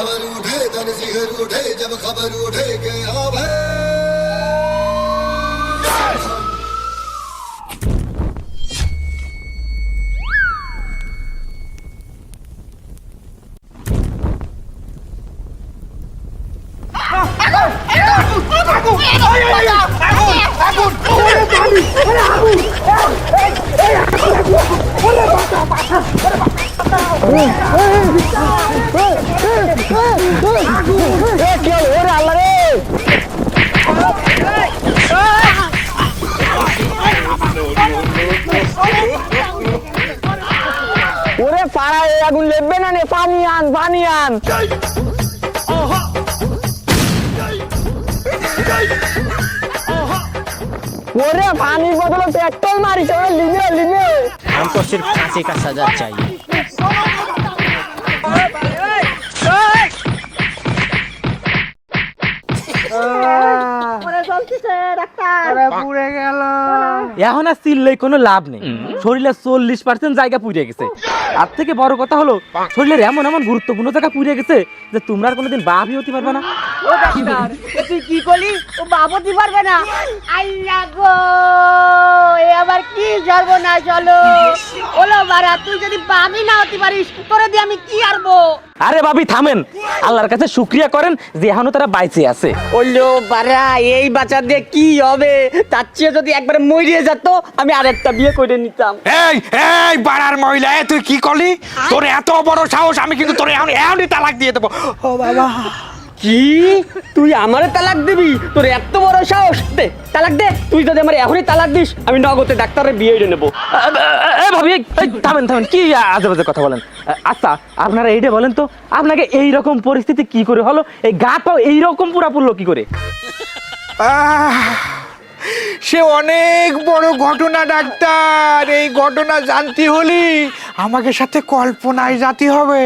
खबर उठे तन सिहर उठे जब खबर उठे के अब है ওরে পাড়ায় আগুন লেখবে না নে, পানি আন পানি আন। ওরে পানির বদলে পেট্রোল মারিছে, ওরে লিবে লিবে। हमको सिर्फ फांसी का सजा चाहिए। এখন আর চিল্লাই কোনো লাভ নেই, শরীরের 40% জায়গা পুড়ে গেছে। তার থেকে বড় কথা হলো শরীরের এমন এমন গুরুত্বপূর্ণ জায়গা পুড়ে গেছে যে তোমরা আর কোনোদিন বাপই হতে পারবে না। ও ডাক্তার, তুই কি করলি? ও বাবতি পারবে না। আল্লাহ গো, এ আবার কি সর্বনাশ হলো। ওলো বাড়া, তুই যদি বাবি না হতে পারিস তোরে দিয়ে আমি কি আরবো? আরে ভাবি থামেন, আল্লাহর কাছে শুকরিয়া করেন যে এখনো তারা বাইচে আছে। ওলো বাড়া, এই বাচ্চা দিয়ে কি হবে? তার চেয়ে যদি একবারে মরিয়ে যেত আমি আরেকটা বিয়ে করে নিতাম। এই এই বাড়ার মহিলা, তুই কি করলি? তোর এত বড় সাহস, আমি কিন্তু তোর এখনই তালাক দিয়ে দেবো। ও বাবা, কি তুই আমারে তালাক দিবি? তোর এত বড় সাহস? দে তালাক দে। তুই যদি আমার এখনই তালাক দিস আমি নগদে ডাক্তারের বিয়ে দিয়ে নেবো। ভাবি থামেন থামেন, কি আজে বাজে কথা বলেন। আচ্ছা আপনারা এইটা বলেন তো, আপনাকে এইরকম পরিস্থিতি কি করে হলো? এই গা পাও এইরকম পুরা পড়লো কি করে? সে অনেক বড় ঘটনা ডাক্তার। এই ঘটনা জানতে হলে আমাকে সাথে কল্পনায় যেতে হবে।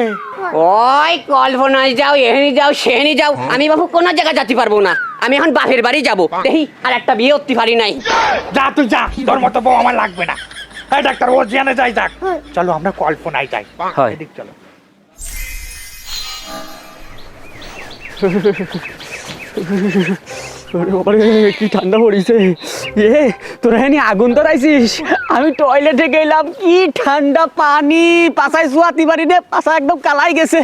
ওই কল্পনায় যাও, এহেনি যাও, সেহেনি যাও, আমি বাবু কোনো জায়গা যেতে পারবো না। আমি এখন বাপের বাড়ি যাবো। দেখি আর একটা বিয়ে করতে পারি নাই। যা তুই যা, তোর মতো বউ আমার লাগবে না। হ্যাঁ ডাক্তার, ও জেনে যাই যাক। চলো আমরা কল্পনায় যাই। হয়। এদিক চলো। কি ঠান্ডা পড়িছে। এ তোরা এখানে আগুন ধরাইছিস? আমি টয়লেটে গেলাম, কি ঠান্ডা পানি, পাছায় শুয়াতে পারি রে, পাছা একদম কালাই গেছে।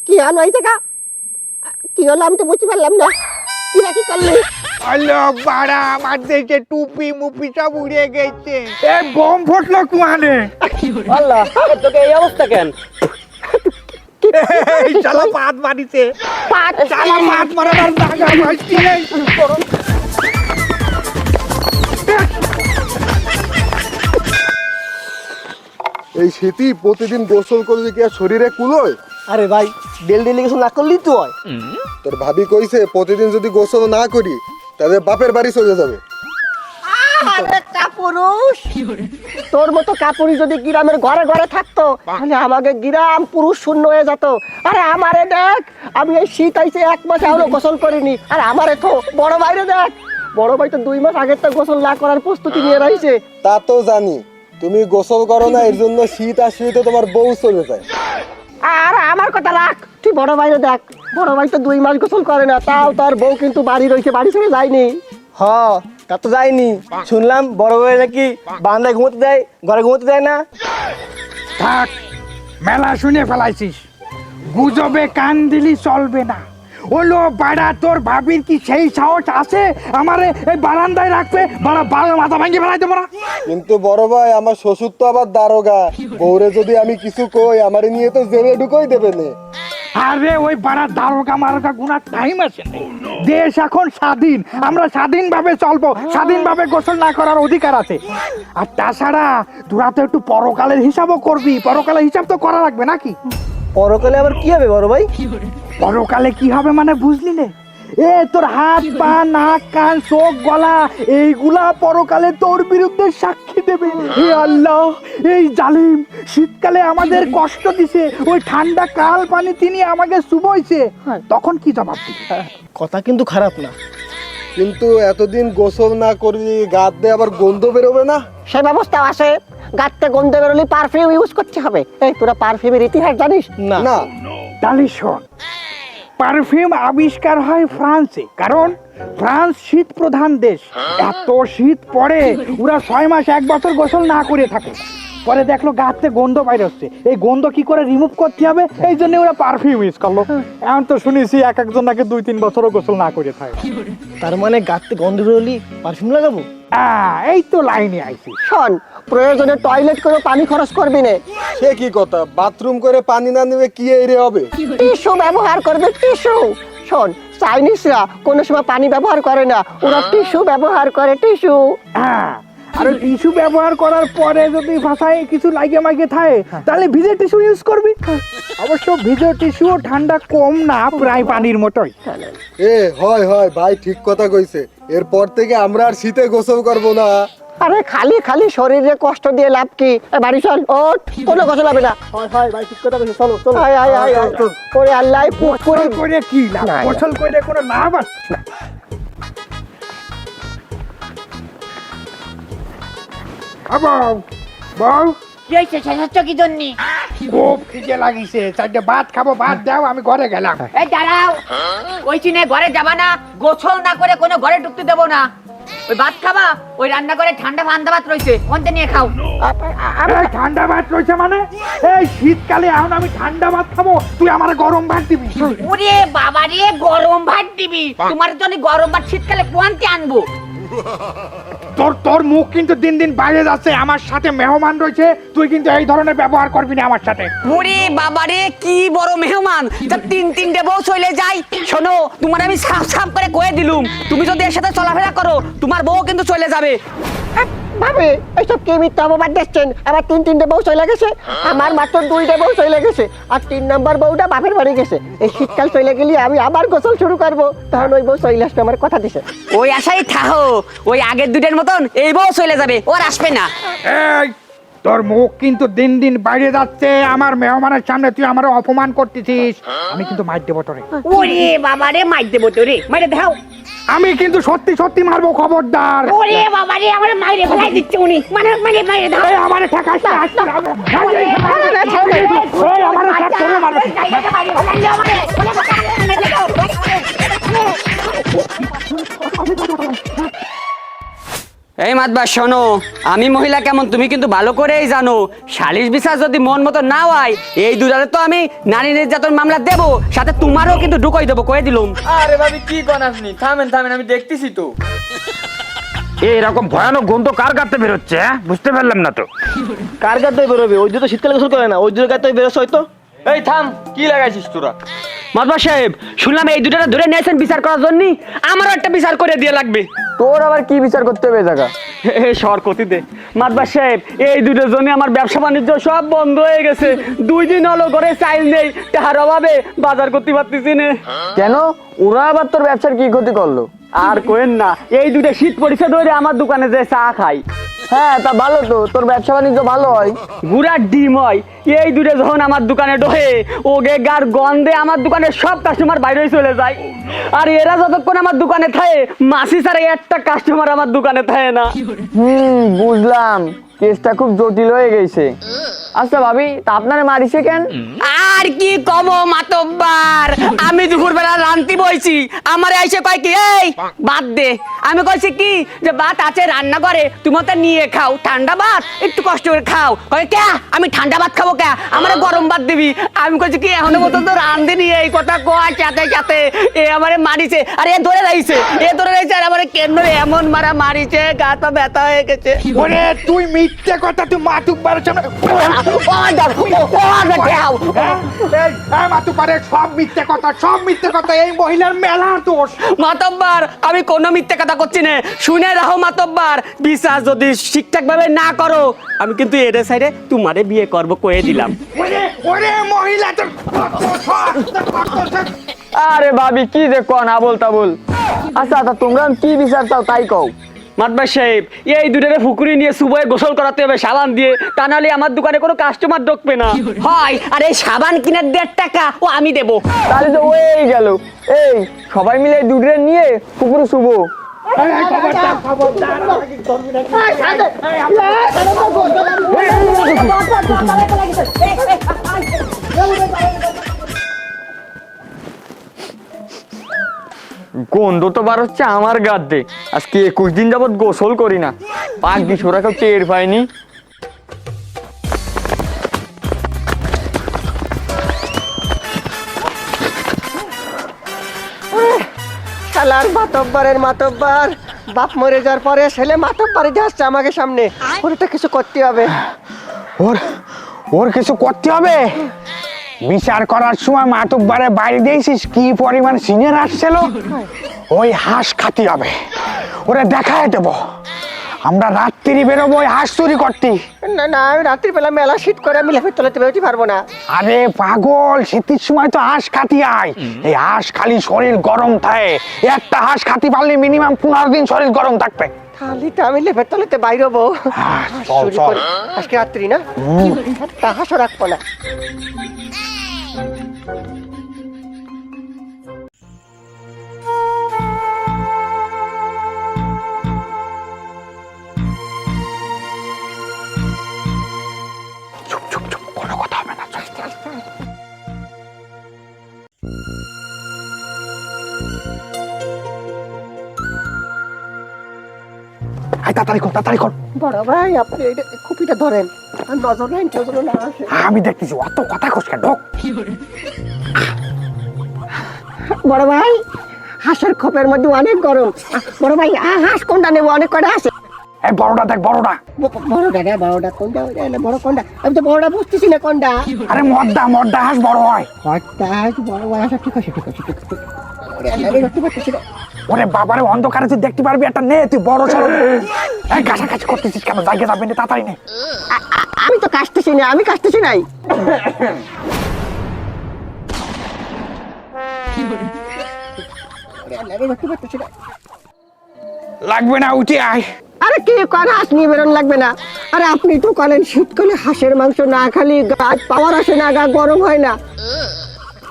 কি হলো এই জায়গা? কি হলো আমি তো বুঝতে পারলাম না। কি রাখি করলি? আলো বাড়া, আমার দেখে টুপি মুপি সব উড়ে গেছে। এ বোম ফুটলো কুয়ানে। আল্লাহ, তোকে এই অবস্থা কেন? এই শালা পাত মারিছে। শালা পাত মারার জায়গা পাইছি। এই শীতি প্রতিদিন গোসল করলে কি আর শরীরে কুলোয়? আরে ভাই, ডেলি কিছু না করলি তো হয়। তোর ভাবি কইছে প্রতিদিন যদি গোসল না করি তাহলে বাপের বাড়ি চলে যাবে। আরে কাপুরুষ, তোর মতো কাপুরুষ যদি গ্রামের ঘরে ঘরে থাকতো তাহলে আমাকে গ্রাম পুরুষ শূন্য হয়ে যেত। আরে আমারে দেখ, আমি এই শীত আইছে 1 মাস এখনো গোসল করিনি। আর আমারে তো বড় ভাইরে দেখ, বড় ভাই তো 2 মাস আগের তো গোসল না করার প্রস্তুতি নিয়ে রয়েছে। তা তো জানি, তুমি গোসল করো না, এর জন্য শীত আর শীতে তোমার বউ চলে যায়। আর আমার কথা রাখ, তুই বড় ভাইরে দেখ, বড় ভাই তো 2 মাস গোসল করে না, তাও তার বউ কিন্তু বাড়ি রয়েছে, বাড়ি ছেড়ে যায়নি। হ্যাঁ, তা তো যায়নি। শুনলাম বড় ভাই নাকি বারান্দায় ঘুমোতে দেয়, ঘরে ঘুমোতে দেয় না। থাক, মেলা শুনে ফেলাইছিস। গুজবে কান দিলি চলবে না। ওলো বাড়া, তোর ভাবির কি সেই সাহস আছে আমারে এই বারান্দায় রাখবে? বাড়া বারো মাথা ভাঙিয়ে ফেলাই দেবো না। কিন্তু বড় ভাই, আমার শ্বশুর তো আবার দারোগা, বউরে যদি আমি কিছু কই আমারে নিয়ে তো জেলে ঢুকোই দেবে না। আরে ওই বাড়া দারোগা মারোগা গুনার টাইম আছে না। দেশ এখন স্বাধীন, আমরা স্বাধীনভাবে চলবো, স্বাধীনভাবে গোসল না করার অধিকার আছে। আর তাছাড়া তোরা তো একটু পরকালের হিসাবও করবি, পরকালের হিসাব তো করা লাগবে নাকি? পরকালে আবার কি হবে বড় ভাই? পরকালে কি হবে মানে বুঝলি না? এ তোর হাত পা নাক কান চোখ গলা এইগুলা পরকালে তোর বিরুদ্ধে সাক্ষী দেবে। হে আল্লাহ, এই জালিম শীতকালে আমাদের কষ্ট দিছে, ওই ঠান্ডা কাল পানি তিনি আমাকে চুবইছে, তখন কি জবাব দিবি? কথা কিন্তু খারাপ না। কিন্তু এতদিন গোসল না করবি গাত দিয়ে আবার গন্ধ বেরোবে না? সে ব্যবস্থা আছে, গাতে গন্ধ বেরোলে পারফিউম ইউজ করতে হবে। এই তোরা পারফিউমের ইতিহাস জানিস? না। তাহলে শোন, পারফিউম আবিষ্কার হয় ফ্রান্সে, কারণ ফ্রান্স শীত প্রধান দেশ। এত শীত পড়ে ওরা 6 মাস 1 বছর গোসল না করে থাকে। পরে দেখলো গাতে গন্ধ বাইর হচ্ছে, এই গন্ধ কি করে রিমুভ করতে হবে, এই জন্য ওরা পারফিউম ইউজ করলো। এখন তো শুনেছি একজন নাকি 2-3 বছরও গোসল না করে থাকে। তার মানে গাতে গন্ধ বেরোলি পারফিউম লাগাবো? এই তো লাইনে আইছি। শোন, প্রয়োজনে টয়লেট করে পানি খরচ করবি না। সে কি কথা, বাথরুম করে পানি না নেবে কি এই রে হবে? টিস্যু ব্যবহার করবে, টিস্যু। শোন, চাইনিজরা কোনো সময় পানি ব্যবহার করে না, ওরা টিস্যু ব্যবহার করে, টিস্যু। আর টিস্যু ব্যবহার করার পরে যদি ভাষায় কিছু লাগে মাইগে থাকে তাহলে ভিজে টিস্যু ইউজ করবি। অবশ্য ভিজে টিস্যুও ঠান্ডা কম না, প্রায় পানির মতোই। হয় ভাই ঠিক কথা কইছে। এরপর থেকে আমরা আর শীতে গোসল করব না। আরে খালি খালি শরীরে কষ্ট দিয়ে লাভ কি? বাড়ি চল, ওঠ, কোনো গোসল হবে না। ভাই ঠিক কথা বলছিস, চলো চলো। আয় আয় আয় আয়। ওরে আল্লাহ, পুকুরে গোসল করে কি লাভ? না, না। গোসল করে কোনো লাভ আছে? বউ, কি হয়েছে শেষাচ্ছ কি জন্য? খুব খিদে লাগিছে, 4টে ভাত খাবো, ভাত দাও, আমি ঘরে গেলাম। এই দাঁড়াও, কইছি না ঘরে যাবা না, গোসল না করে কোনো ঘরে ঢুকতে দেবো না। ওই ভাত খাবা, ওই রান্না করে ঠান্ডা ফান্ডা ভাত রয়েছে, ওনতে নিয়ে খাও। এই ঠান্ডা ভাত রয়েছে মানে? এই শীতকালে এখন আমি ঠান্ডা ভাত খাবো, তুই আমার গরম ভাত দিবি? ওরে বাবা রে, গরম ভাত দিবি? তোমার জন্য গরম ভাত শীতকালে কোয়ান্তে আনবো? তোর মুখ কিন্তু দিন দিন বাইরে যাচ্ছে। আমার সাথে মেহমান রয়েছে, তুই কিন্তু এই ধরনের ব্যবহার করবি না আমার সাথে। ওরে বাবা রে, কি বড় মেহমান, যা 3-3টে বউ চলে যায়। শোনো, তোমার আমি সাফ সাফ করে কয়ে দিলুম, তুমি যদি এর সাথে চলাফেরা করো তোমার বউ কিন্তু চলে যাবে। ভাবে এইসব কি মিথ্যা অপবাদ দিচ্ছেন? আমার 3-3টে বউ চলে গেছে, আমার মাত্র 2টে বউ চলে গেছে, আর 3 নম্বর বউটা বাপের বাড়ি গেছে। এই শীতকাল চলে গেলে আমি আবার গোসল শুরু করবো, তখন ওই বউ চলে আসবে, আমার কথা দিছে। ওই আশাই থাকো, ওই আগের দুটের মতন এই বউ চলে যাবে, ওর আসবে না। এই তোর মুখ কিন্তু দিন দিন বাইরে যাচ্ছে। আমার মেহমানের সামনে তুই আমার অপমান করতেছিস, আমি কিন্তু মার দেবো তোরে। ওরে বাবা রে, মার দেবো তোরে, মাইরে দাও। আমি কিন্তু সত্যি সত্যি মারবো, খবরদার। ওরে বাবা রে, আমার মাইরে ফেলাই দিচ্ছে উনি, মানে মানে মাইরে দাও। এই আমারে ঠেকাস না, আসতে হবে। এই আমারে ঠেক করে মারবে। এই মাতবা শোনো, আমি মহিলা কেমন তুমি কিন্তু ভালো করেই জানো। সালিশ বিচার যদি মন মতো না হয়, এই দুটারে তো আমি নারী নির্যাতন মামলা দেব, সাথে তোমারও কিন্তু ঢুকাই দেবো, কয়ে দিলুম। আরে ভাবি কি কোন আপনি? থামেন আমি দেখতেছি তো। এরকম ভয়ানক গন্ধ কার গাতে বেরোচ্ছে? বুঝতে পারলাম না তো। কার গাতে বেরোবে? ওই দুটো শীতকালে গোসল করে না, ওই দুটো গাতে বেরোচ্ছে হয়তো। এই থাম, কি লাগাইছিস তোরা? মাতবা সাহেব, শুনলাম এই দুটারে ধরে নিয়েছেন বিচার করার জন্য, আমারও একটা বিচার করে দিয়ে লাগবে। তোর আবার কি বিচার করতে হবে জায়গা? সর কতি দে মাতবা সাহেব, এই দুটোর জন্য আমার ব্যবসা বাণিজ্য সব বন্ধ হয়ে গেছে। 2 দিন হলো ঘরে চাইল নেই, তাহার অভাবে বাজার করতে পারতেছি না। কেন? ওরা আবার তোর ব্যবসার কি ক্ষতি করলো? আর কোয়েন না, এই দুটো শীত পরিচে ধরে আমার দোকানে যে চা খাই। হ্যাঁ তা ভালো তো, তোর ব্যবসা বাণিজ্য ভালো হয়। গুড়ার ডিম হয়, এই দুটো যখন আমার দোকানে ঢোকে, ওগে গার গন্ধে আমার দোকানে সব কাস্টমার বাইরে চলে যায়। আর এরা যতক্ষণ আমার দোকানে থাকে, মাসি ছাড়া একটা কাস্টমার আমার দোকানে থাকে না। বুঝলাম, কেসটা খুব জটিল হয়ে গেছে। আচ্ছা ভাবি, তা আপনারে মারিছে কেন? আর কি কম মাতব্বার, আমি দুপুরবেলা রান্তি বইছি, আমার এসে কয় কি, এই ভাত দে। আমি কইছি কি যে ভাত আছে রান্না করে, তুমি তো নিয়ে খাও, ঠান্ডা ভাত একটু কষ্ট করে খাও। কয় কে আমি ঠান্ডা ভাত খাবো কে, আমার গরম ভাত দিবি। আমি কইছি কি এখনো মতো তো রান্ধি নি, এই কথা কয় সাথে সাথে এ আমারে মারিছে। আর এ ধরে রাইছে, আর আমারে কেন এমন মারা মারিছে, গা তো ব্যথা হয়ে গেছে। ওরে তুই মিথ্যে কথা, তুই মাতুব্বারের সামনে মাতুব্বারের সব মিথ্যে কথা, সব মিথ্যে কথা। এই মহিলার মেলা দোষ। মাতব্বার, আমি কোনো মিথ্যে কথা করছি না, শুনে রাখো মাতব্বার, বিচার যদি ঠিকঠাক ভাবে না করো, আমি কিন্তু এদের সাইডে তোমারে বিয়ে করব, কয়ে দিলাম। ওরে মহিলা তোর আরে ভাবি কি যে কন আবল তাবল। আচ্ছা তা তোমরা কি বিচার চাও তাই কও। মাতবার সাহেব, এই দুটারে ফুকুরি নিয়ে সুবয়ে গোসল করাতে হবে সাবান দিয়ে, তা নাহলে আমার দোকানে কোনো কাস্টমার ঢুকবে না। হয়, আর এই সাবান কিনার 1.5 টাকা ও আমি দেবো। তাহলে তো হয়েই গেল। এই সবাই মিলে দুধরে নিয়ে পুকুরে শুবো, গন্ধ তো বার হচ্ছে আমার গাদ্দে। আজকে 21 দিন যাবত গোসল করি না, পাক দিশোরা কেউ টের পায়নি। শালার মাতব্বরের মাতব্বর, বাপ মরে যাওয়ার পরে ছেলে মাতব্বরে যাচ্ছে আমাকে সামনে। ওরটা কিছু করতে হবে। ওর ওর কিছু করতে হবে। বিচার করার সময় মাতুব্বারে বাইরে দিয়েছিস কি পরিমাণ সিনিয়র আসছিল, ওই হাঁস খাতি হবে, ওরে দেখায় দেবো। আমরা রাত্রি বেরোবো ওই হাঁস চুরি করতে। না না, আমি রাত্রিবেলা মেলা শীত করে আমি লেফে তোলাতে বেরোতে পারবো না। আরে পাগল, শীতের সময় তো হাঁস খাতি আয়। এই হাঁস খালি শরীর গরম থাকে, একটা হাঁস খাতি পারলে মিনিমাম 15 দিন শরীর গরম থাকবে। খালি তো আমি লেফে তোলাতে বাইরে হবো। চল চল, আজকে রাত্রি না, একটা হাঁসও রাখবো না। চুপ চুপ চুপ, কোনো কথা হবে না। চল চল চল। আয় তাড়াতাড়ি কর, তাড়াতাড়ি কর। বড় ভাই, আপনি এই খুপিটা ধরেন আর নজর নেন কেউ যেন না আসে। আমি দেখতেছি, অত কথা কসকা ঢোক। বড় ভাই, হাঁসের খোপের মধ্যে অনেক গরম। বড় ভাই, হাঁস কোনটা নেবো? অনেক কটা আছে। এই বড়টা দেখ, বড়টা। বড়টা না, বড়টা কোনটা? বড় কোনটা? আমি তো বড়টা বুঝতেছি না কোনটা। আরে মদ্দা, মদ্দা হাঁস বড় হয়। কটা হাঁস বড় ভাই? আচ্ছা ঠিক আছে, ঠিক আছে, ঠিক আছে। আমি ধরতে পারতেছি না। ওরে বাবারে, অন্ধকারে তুই দেখতে পারবি একটা, নে তুই বড় সড়ো। এই কাছাকাছি করতেছিস কেন? জায়গা যাবে না, তাড়াতাড়ি নে। আমি তো কাটতেছি না, আমি কাটতেছি নাই। আমি ধরতে পারতেছি না। লাগবে না, উঠে আয়। আরে কি কর, হাঁস নিয়ে বেরোন লাগবে না। আরে আপনি তো করেন শীতকালে হাঁসের মাংস না খালি গাছ পাওয়ার আসে না, গা গরম হয় না।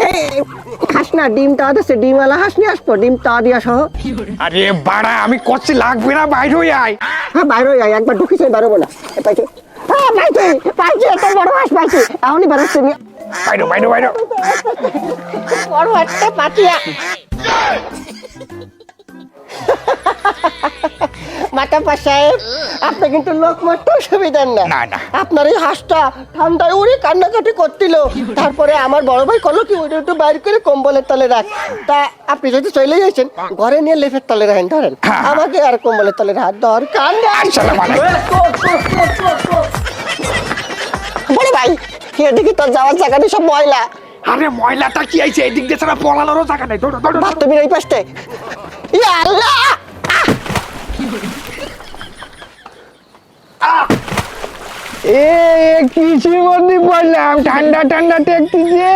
এই হাঁস না, ডিম তা দিচ্ছে, ডিমওয়ালা হাঁস নিয়ে আসবো, ডিম তা দিয়া সহ। আরে বাড়া, আমি করছি লাগবে না, বাইরে আয়। হ্যাঁ বাইরে আয়, একবার ঢুকেছে বেরোবো না। পাইছে, হ্যাঁ পাইছে, পাইছে, এত বড় হাঁস পাইছে। এখনই বেরোচ্ছে, বাইরে বাইরে বাইরে। বড় একটা পাতিয়া। মাতাব্বা সাহেব, আপনি কিন্তু লোক মারতে সুবিধা না। না, না। আপনার এই হাঁসটা ঠান্ডায় উড়ে কান্নাকাটি করছিল, তারপরে আমার বড় ভাই কলো কি ওইটা একটু বাইর করে কম্বলের তলে রাখ। তা আপনি যদি চলে যাচ্ছেন, ঘরে নিয়ে লেফের তলে রাখেন, ধরেন। আমাকে আর কম্বলের তলে রাখ দরকার নেই। আসসালামু আলাইকুম। বড় ভাই, এদিকে তোর যাওয়ার জায়গা নেই, সব ময়লা। আরে ময়লাটা কি আইছে? এদিক দিয়ে ছাড়া পলানোরও জায়গা নেই। দৌড় দৌড়। তুমি এই পাশে। ইয়া আল্লাহ! এ কিছু মধ্যে পড়লাম, ঠান্ডা ঠান্ডা টেকতেছে।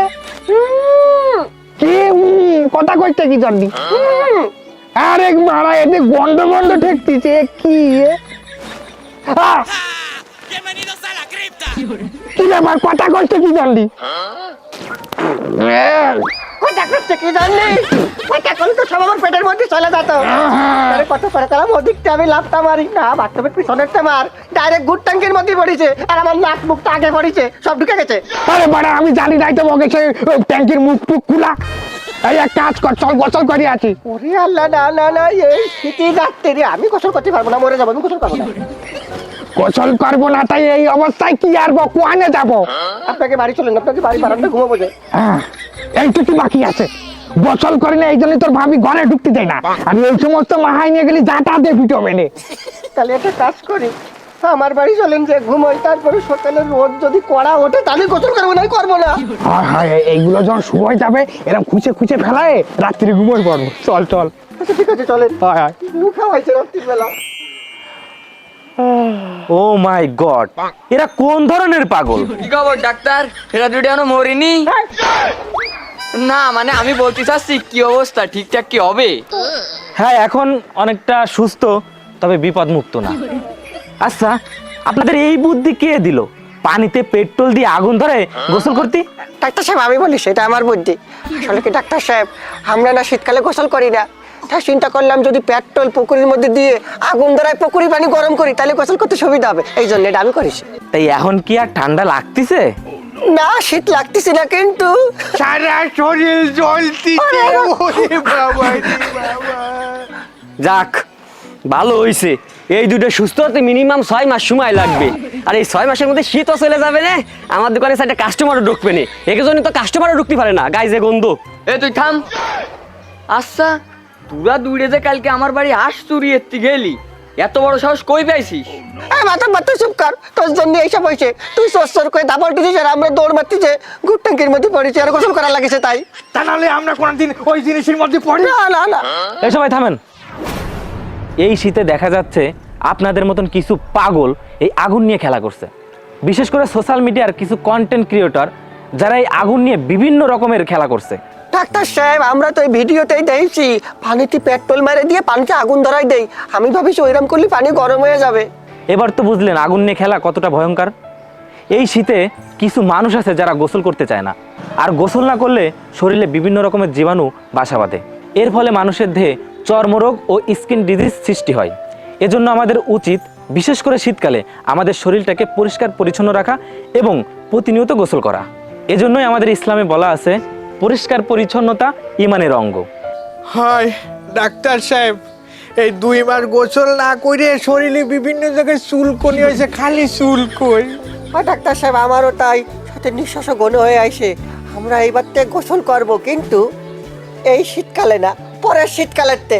কি কথা কইতে কি জানি? আরে মারা, এতে গন্ড গন্ড ঠেকতেছে কি? কি ব্যাপার, কথা কইতে কি জানি? কথা করছে কি জানি? কথা করলে তো সব আমার পেটের মধ্যে চলে যেত। আরে কত করে কালাম ওদিকটা আমি লাফটা মারি না, বাথরুমের পিছনেরটা মার, ডাইরেক্ট গুড ট্যাঙ্কের মধ্যে পড়েছে, আর আমার নাক মুখটা আগে পড়েছে, সব ঢুকে গেছে। আরে বাড়া, আমি জানি নাই তো বকে ট্যাঙ্কির মুখ টুক খোলা। এই এক কাজ কর, চল গোসল করি আছি। ওরে আল্লাহ, না না না, এই শীতে যাচ্ছে রে, আমি গোসল করতে পারবো না, মরে যাবো, আমি গোসল করবো না। গোসল করবো না তাই এই অবস্থায় কি আর কোয়ানে যাবো? আপনাকে বাড়ি চলেন, আপনাকে বাড়ি বারান্দা ঘুমাবো যে। এইটুকু বাকি আছে, গোসল করি না, এই জন্য তোর ভাবি ঘরে ঢুকতে দেয় না। আর এই সমস্ত মাহাই নিয়ে গেলি যাটা দিয়ে পিটবে না। তাহলে একটা কাজ করি, আমার বাড়ি চলেন, যে ঘুমোই, তারপরে সকালে রোদ যদি কড়া ওঠে তাহলে গোসল করবো, না করবো না। হ্যাঁ হ্যাঁ, এইগুলো যখন শুরু হয়ে যাবে, এরকম খুঁচে খুঁচে ফেলায় রাত্রি ঘুমোই পড়বো। চল চল। আচ্ছা ঠিক আছে, চলেন। হ্যাঁ হ্যাঁ। মুখ খাওয়াইছে রাত্রিবেলা। ও মাই গড, এরা কোন ধরনের পাগল? কি খবর ডাক্তার? এরা দুটো এখনো মরিনি? না মানে আমি বলতে চাচ্ছি কি অবস্থা, ঠিকঠাক কি হবে? হ্যাঁ, এখন অনেকটা সুস্থ, তবে বিপদ মুক্ত না। আচ্ছা, আপনাদের এই বুদ্ধি কে দিল পানিতে পেট্রোল দিয়ে আগুন ধরে গোসল করতে? ডাক্তার সাহেব, আমি বলি সেটা আমার বুদ্ধি। আসলে কি ডাক্তার সাহেব, আমরা না শীতকালে গোসল করি না, তা চিন্তা করলাম যদি পেট্রোল পুকুরের মধ্যে দিয়ে আগুন ধরায় পুকুরি পানি গরম করি তাহলে গোসল করতে সুবিধা হবে, এই জন্য এটা আমি করিস। তাই এখন কি আর ঠান্ডা লাগতেছে? না শীত লাগতেছে না, কিন্তু সারা শরীর জ্বলতিছে। ওরে বাবা রে বাবা। যাক ভালো হইছে, এই দুটো সুস্থ হতে মিনিমাম 6 মাস সময় লাগবে। আর এই 6 মাসের মধ্যে শীতও চলে যাবে না, আমার দোকানে সাইডে কাস্টমারও ঢুকবে না। এর জন্য তো কাস্টমারও ঢুকতে পারে না, গায়ে যে গন্ধ। এ তুই থাম। আচ্ছা তোরা দূরে যে কালকে আমার বাড়ি হাঁস চুরি এত্তি গেলি, এত বড় সাহস কই পাইছিস? মাথা মাথা চুপ কর, তোর জন্য এইসব হয়েছে। তুই সর করে দাবল দিছিস আর আমরা দৌড় মারতেছে, গুট ট্যাঙ্কির মধ্যে পড়েছি আর গোসল করা লাগেছে তাই। তা নাহলে আমরা কোনদিন ওই জিনিসের মধ্যে পড়ি? না না না, এই সবাই থামেন। এই শীতে দেখা যাচ্ছে আপনাদের মতন কিছু পাগল এই আগুন নিয়ে খেলা করছে, বিশেষ করে সোশ্যাল মিডিয়ার কিছু কন্টেন্ট ক্রিয়েটর যারা এই আগুন নিয়ে বিভিন্ন রকমের খেলা করছে। ডাক্তার সাহেব আমরা তো এই ভিডিওতেই দেখছি পানিতে পেট্রোল মেরে দিয়ে পানিতে আগুন ধরাই দেই। আমি ভাবিছি ওইরকম করলে পানি গরম হয়ে যাবে। এবার তো বুঝলেন আগুন নিয়ে খেলা কতটা ভয়ঙ্কর। এই শীতে কিছু মানুষ আছে যারা গোসল করতে চায় না, আর গোসল না করলে শরীরে বিভিন্ন রকমের জীবাণু বাসা বাঁধে। এর ফলে মানুষের দেহে চর্মরোগ ও স্কিন ডিজিজ সৃষ্টি হয়। এজন্য আমাদের উচিত বিশেষ করে শীতকালে আমাদের শরীরটাকে পরিষ্কার পরিচ্ছন্ন রাখা এবং প্রতিনিয়ত গোসল করা। এজন্যই আমাদের ইসলামে বলা আছে পরিষ্কার পরিচ্ছন্নতা ঈমানের অঙ্গ। হায় ডাক্তার সাহেব, এই 2 মাস গোসল না করে শরীরে বিভিন্ন জায়গায় চুলকনি হয়েছে, খালি চুলকই। আর ডাক্তার সাহেব আমারও তাই, সাথে নিঃশ্বাসও ঘন হয়ে আসে। আমরা এইবার গোসল করব, কিন্তু এই শীতকালে না, পরের শীতকালেতে।